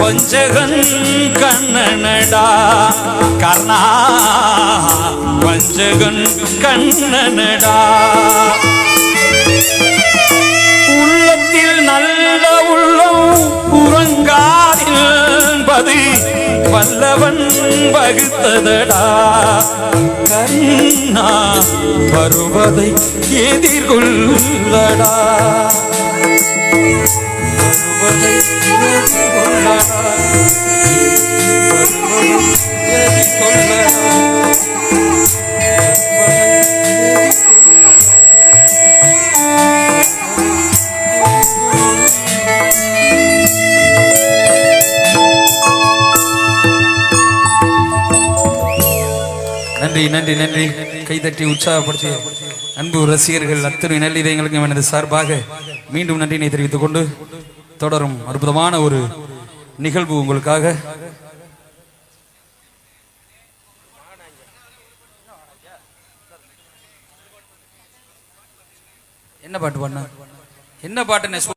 வஞ்சகன் கண்ணனடா கர்ணா வஞ்சகன் கண்ணனடா உள்ளத்தில் நல்ல உள்ளம் உறங்காதில்பது வல்லவன் வகுத்ததடா கர்ணா வருவதை எதிர்கொள்ளடா வருவதை எதிர்கொள்ளடா நன்றி நன்றி நன்றி கைதட்டி உற்சாகப்படுத்திய அன்பு ரசிகர்கள் அத்தனை நல்லிதயங்களுக்கு எனது சார்பாக மீண்டும் நன்றினை தெரிவித்துக் கொண்டு தொடரும் அற்புதமான ஒரு நிகழ்வு உங்களுக்காக. என்ன பாட்டு பண்ண என்ன பாட்டு